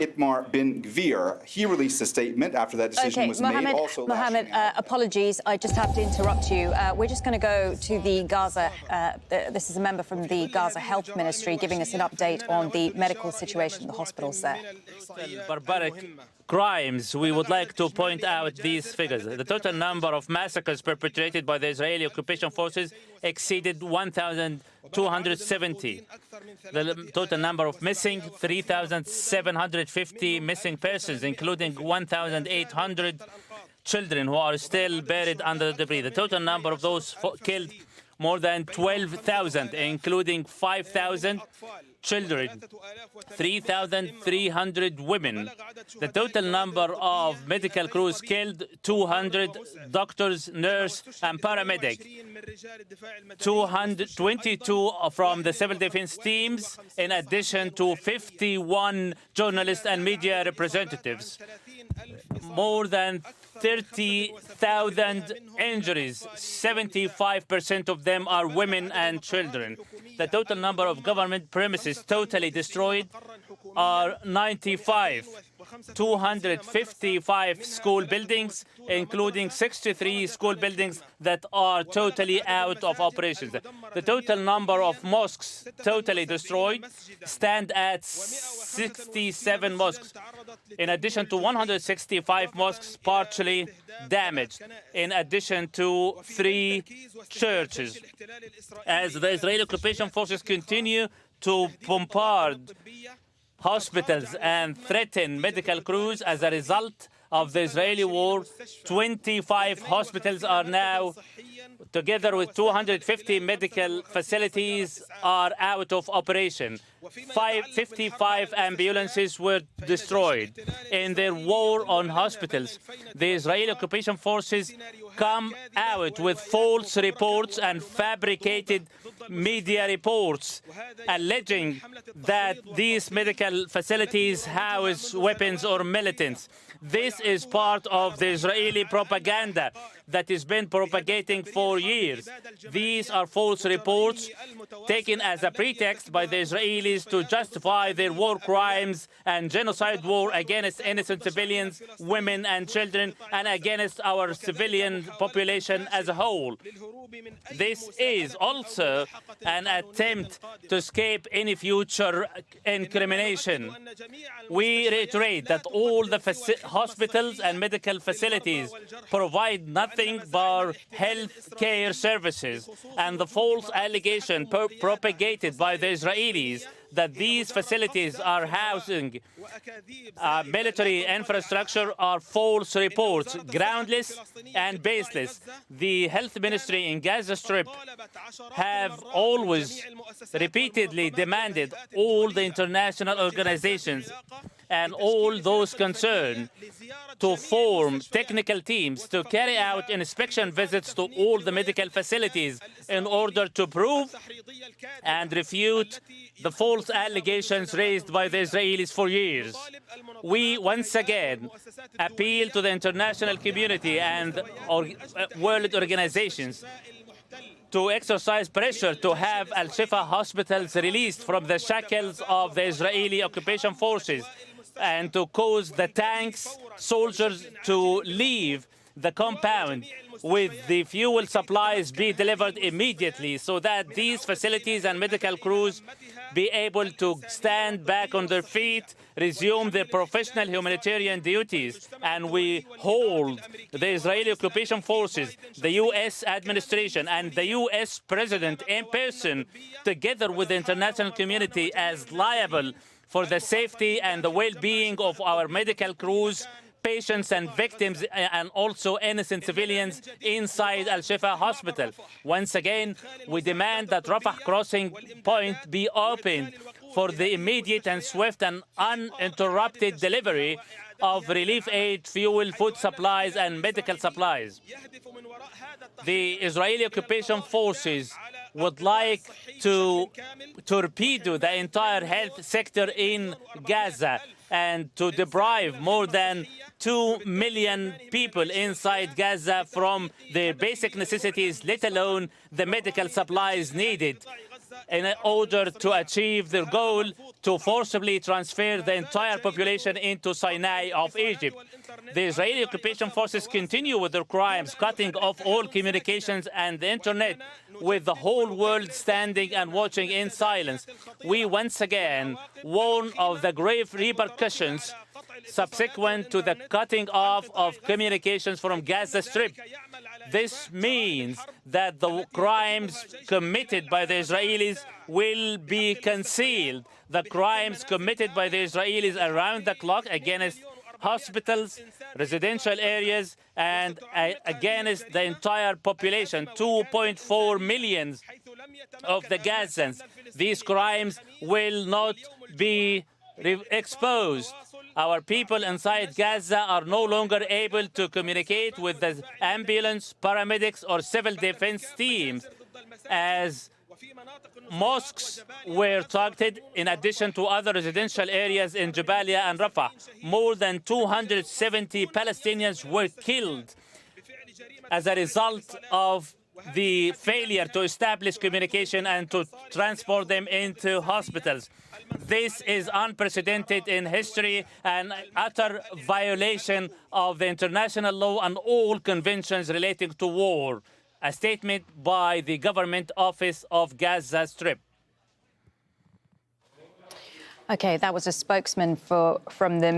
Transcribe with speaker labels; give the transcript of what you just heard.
Speaker 1: Itamar Ben-Gvir. He released a statement after that decision was made. Also,
Speaker 2: Mohammed, apologies, I just have to interrupt you. We're just going to go to the Gaza. This is a member from the Gaza Health Ministry giving us an update on the medical situation in the hospitals there.
Speaker 3: Barbaric crimes. We would like to point out these figures. The total number of massacres perpetrated by the Israeli occupation forces exceeded 1,270. The total number of missing, 3,750 missing persons, including 1,800 children who are still buried under the debris. The total number of those killed, more than 12,000, including 5,000 children, 3,300 women. The total number of medical crews killed, 200 doctors, nurses, and paramedics. 222 from the civil defense teams, in addition to 51 journalists and media representatives. More than 30,000 injuries. 75% of them are women and children. The total number of government premises totally destroyed are 95. 255 school buildings, including 63 school buildings that are totally out of operations. The total number of mosques totally destroyed stand at 67 mosques, in addition to 165 mosques partially damaged, in addition to 3 churches. As the Israeli occupation forces continue to bombard hospitals and threaten medical crews as a result of the Israeli war, 25 hospitals are now, together with 250 medical facilities, are out of operation. 55 ambulances were destroyed. In their war on hospitals, the Israeli occupation forces come out with false reports and fabricated media reports alleging that these medical facilities house weapons or militants. This is part of the Israeli propaganda that has been propagating for years. These are false reports taken as a pretext by the Israelis to justify their war crimes and genocide war against innocent civilians, women and children, and against our civilian population as a whole. This is also an attempt to escape any future incrimination. We reiterate that all the hospitals and medical facilities provide nothing but health care services, and the false allegation propagated by the Israelis that these facilities are housing military infrastructure are false reports, groundless and baseless. The health ministry in Gaza Strip have always repeatedly demanded all the international organizations and all those concerned to form technical teams to carry out inspection visits to all the medical facilities in order to prove and refute the false allegations raised by the Israelis for years. We once again appeal to the international community and world organizations to exercise pressure to have al-Shifa hospitals released from the shackles of the Israeli occupation forces, and to cause the tanks, soldiers to leave the compound with the fuel supplies be delivered immediately so that these facilities and medical crews be able to stand back on their feet, resume their professional humanitarian duties. And we hold the Israeli occupation forces, the U.S. administration, and the U.S. president in person, together with the international community, as liable for the safety and the well-being of our medical crews, patients and victims, and also innocent civilians inside al-Shifa hospital. Once again, we demand that Rafah crossing point be opened for the immediate and swift and uninterrupted delivery of relief aid, fuel, food supplies, and medical supplies. The Israeli occupation forces would like to torpedo the entire health sector in Gaza and to deprive more than 2 million people inside Gaza from their basic necessities, let alone the medical supplies needed. in order to achieve their goal to forcibly transfer the entire population into Sinai of Egypt. The Israeli occupation forces continue with their crimes, cutting off all communications and the internet, with the whole world standing and watching in silence. We once again warn of the grave repercussions subsequent to the cutting off of communications from Gaza Strip. This means that the crimes committed by the Israelis will be concealed. The crimes committed by the Israelis around the clock against hospitals, residential areas, and against the entire population, 2.4 million of the Gazans. These crimes will not be exposed. Our people inside Gaza are no longer able to communicate with the ambulance, paramedics, or civil defense teams, as mosques were targeted in addition to other residential areas in Jabalia and Rafah. More than 270 Palestinians were killed as a result of the failure to establish communication and to transport them into hospitals. This is unprecedented in history and utter violation of the international law and all conventions relating to war. A statement by the Government Office of Gaza Strip.
Speaker 2: Okay, that was a spokesman from the